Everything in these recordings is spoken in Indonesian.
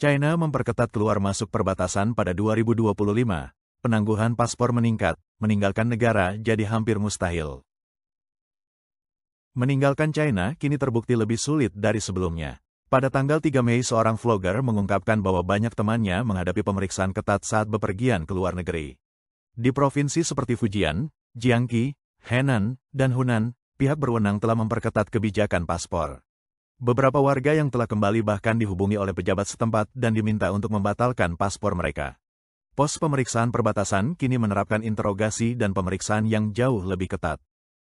China memperketat keluar masuk perbatasan pada 2025. Penangguhan paspor meningkat, meninggalkan negara jadi hampir mustahil. Meninggalkan China kini terbukti lebih sulit dari sebelumnya. Pada tanggal 3 Mei seorang vlogger mengungkapkan bahwa banyak temannya menghadapi pemeriksaan ketat saat bepergian ke luar negeri. Di provinsi seperti Fujian, Jiangxi, Henan, dan Hunan, pihak berwenang telah memperketat kebijakan paspor. Beberapa warga yang telah kembali bahkan dihubungi oleh pejabat setempat dan diminta untuk membatalkan paspor mereka. Pos pemeriksaan perbatasan kini menerapkan interogasi dan pemeriksaan yang jauh lebih ketat.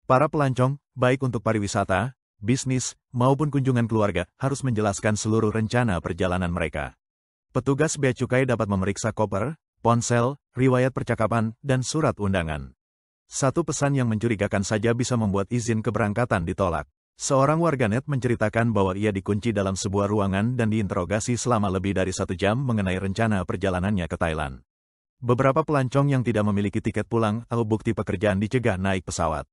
Para pelancong, baik untuk pariwisata, bisnis, maupun kunjungan keluarga, harus menjelaskan seluruh rencana perjalanan mereka. Petugas bea cukai dapat memeriksa koper, ponsel, riwayat percakapan, dan surat undangan. Satu pesan yang mencurigakan saja bisa membuat izin keberangkatan ditolak. Seorang warganet menceritakan bahwa ia dikunci dalam sebuah ruangan dan diinterogasi selama lebih dari 1 jam mengenai rencana perjalanannya ke Thailand. Beberapa pelancong yang tidak memiliki tiket pulang atau bukti pekerjaan dicegah naik pesawat.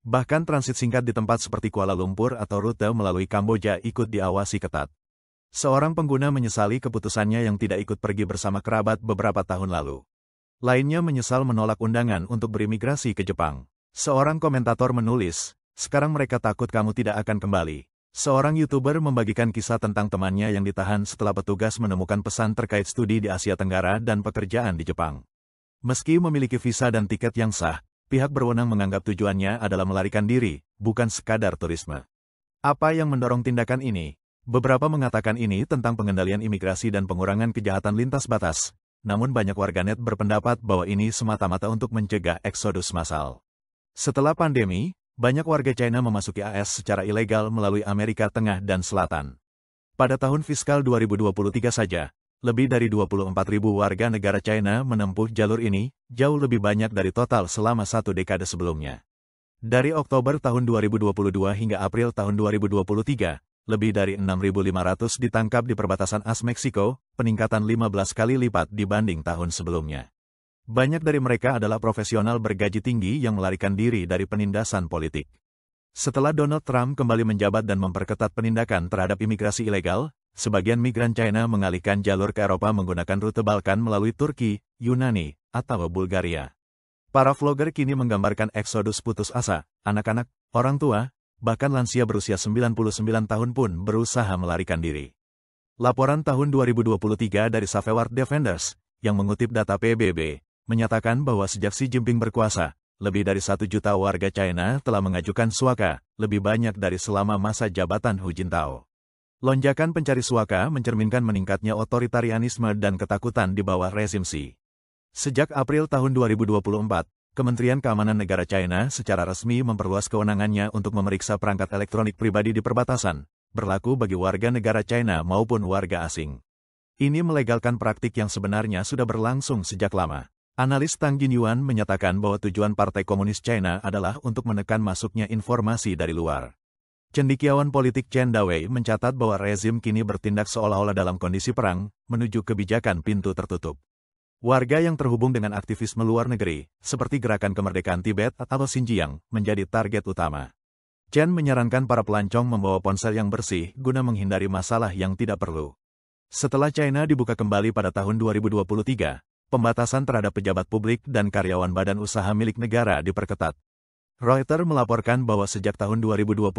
Bahkan transit singkat di tempat seperti Kuala Lumpur atau rute melalui Kamboja ikut diawasi ketat. Seorang pengguna menyesali keputusannya yang tidak ikut pergi bersama kerabat beberapa tahun lalu. Lainnya menyesal menolak undangan untuk berimigrasi ke Jepang. Seorang komentator menulis, "Sekarang mereka takut kamu tidak akan kembali." Seorang YouTuber membagikan kisah tentang temannya yang ditahan setelah petugas menemukan pesan terkait studi di Asia Tenggara dan pekerjaan di Jepang. Meski memiliki visa dan tiket yang sah, pihak berwenang menganggap tujuannya adalah melarikan diri, bukan sekadar turisme. Apa yang mendorong tindakan ini? Beberapa mengatakan ini tentang pengendalian imigrasi dan pengurangan kejahatan lintas batas. Namun banyak warganet berpendapat bahwa ini semata-mata untuk mencegah eksodus massal. Setelah pandemi, banyak warga China memasuki AS secara ilegal melalui Amerika Tengah dan Selatan. Pada tahun fiskal 2023 saja, lebih dari 24.000 warga negara China menempuh jalur ini, jauh lebih banyak dari total selama 1 dekade sebelumnya. Dari Oktober tahun 2022 hingga April tahun 2023, lebih dari 6.500 ditangkap di perbatasan AS Meksiko, peningkatan 15 kali lipat dibanding tahun sebelumnya. Banyak dari mereka adalah profesional bergaji tinggi yang melarikan diri dari penindasan politik. Setelah Donald Trump kembali menjabat dan memperketat penindakan terhadap imigrasi ilegal, sebagian migran China mengalihkan jalur ke Eropa menggunakan rute Balkan melalui Turki, Yunani, atau Bulgaria. Para vlogger kini menggambarkan eksodus putus asa, anak-anak, orang tua, bahkan lansia berusia 99 tahun pun berusaha melarikan diri. Laporan tahun 2023 dari Safeward Defenders, yang mengutip data PBB, menyatakan bahwa sejak Xi Jinping berkuasa, lebih dari 1 juta warga China telah mengajukan suaka, lebih banyak dari selama masa jabatan Hu Jintao. Lonjakan pencari suaka mencerminkan meningkatnya otoritarianisme dan ketakutan di bawah rezim Xi. Sejak April tahun 2024, Kementerian Keamanan Negara China secara resmi memperluas kewenangannya untuk memeriksa perangkat elektronik pribadi di perbatasan, berlaku bagi warga negara China maupun warga asing. Ini melegalkan praktik yang sebenarnya sudah berlangsung sejak lama. Analis Tang Jinyuan menyatakan bahwa tujuan Partai Komunis China adalah untuk menekan masuknya informasi dari luar. Cendekiawan politik Chen Dawei mencatat bahwa rezim kini bertindak seolah-olah dalam kondisi perang, menuju kebijakan pintu tertutup. Warga yang terhubung dengan aktivisme luar negeri, seperti Gerakan Kemerdekaan Tibet atau Xinjiang, menjadi target utama. Chen menyarankan para pelancong membawa ponsel yang bersih guna menghindari masalah yang tidak perlu. Setelah China dibuka kembali pada tahun 2023, pembatasan terhadap pejabat publik dan karyawan badan usaha milik negara diperketat. Reuters melaporkan bahwa sejak tahun 2021,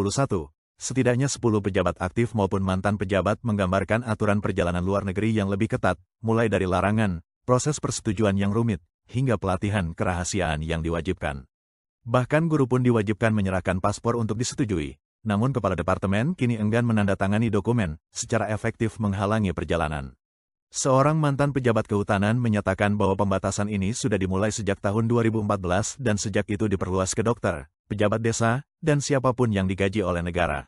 setidaknya 10 pejabat aktif maupun mantan pejabat menggambarkan aturan perjalanan luar negeri yang lebih ketat, mulai dari larangan, proses persetujuan yang rumit, hingga pelatihan kerahasiaan yang diwajibkan. Bahkan guru pun diwajibkan menyerahkan paspor untuk disetujui, namun kepala departemen kini enggan menandatangani dokumen, secara efektif menghalangi perjalanan. Seorang mantan pejabat kehutanan menyatakan bahwa pembatasan ini sudah dimulai sejak tahun 2014 dan sejak itu diperluas ke dokter, pejabat desa, dan siapapun yang digaji oleh negara.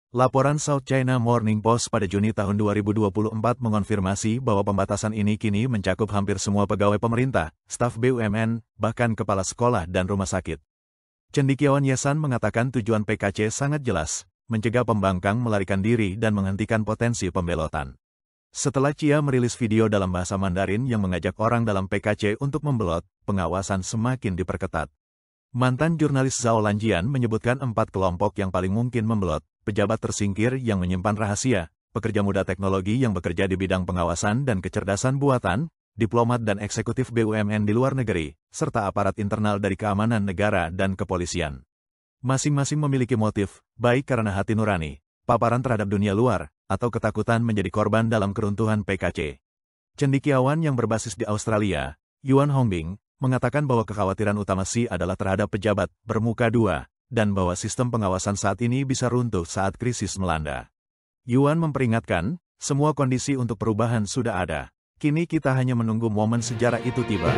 Laporan South China Morning Post pada Juni tahun 2024 mengonfirmasi bahwa pembatasan ini kini mencakup hampir semua pegawai pemerintah, staf BUMN, bahkan kepala sekolah dan rumah sakit. Cendekiawan Yesan mengatakan tujuan PKC sangat jelas, mencegah pembangkang melarikan diri dan menghentikan potensi pembelotan. Setelah Chia merilis video dalam bahasa Mandarin yang mengajak orang dalam PKC untuk membelot, pengawasan semakin diperketat. Mantan jurnalis Zhao Lanjian menyebutkan 4 kelompok yang paling mungkin membelot, pejabat tersingkir yang menyimpan rahasia, pekerja muda teknologi yang bekerja di bidang pengawasan dan kecerdasan buatan, diplomat dan eksekutif BUMN di luar negeri, serta aparat internal dari keamanan negara dan kepolisian. Masing-masing memiliki motif, baik karena hati nurani, paparan terhadap dunia luar, atau ketakutan menjadi korban dalam keruntuhan PKC. Cendekiawan yang berbasis di Australia, Yuan Hongbing, mengatakan bahwa kekhawatiran utama Xi adalah terhadap pejabat bermuka dua, dan bahwa sistem pengawasan saat ini bisa runtuh saat krisis melanda. Yuan memperingatkan, semua kondisi untuk perubahan sudah ada. Kini kita hanya menunggu momen sejarah itu tiba.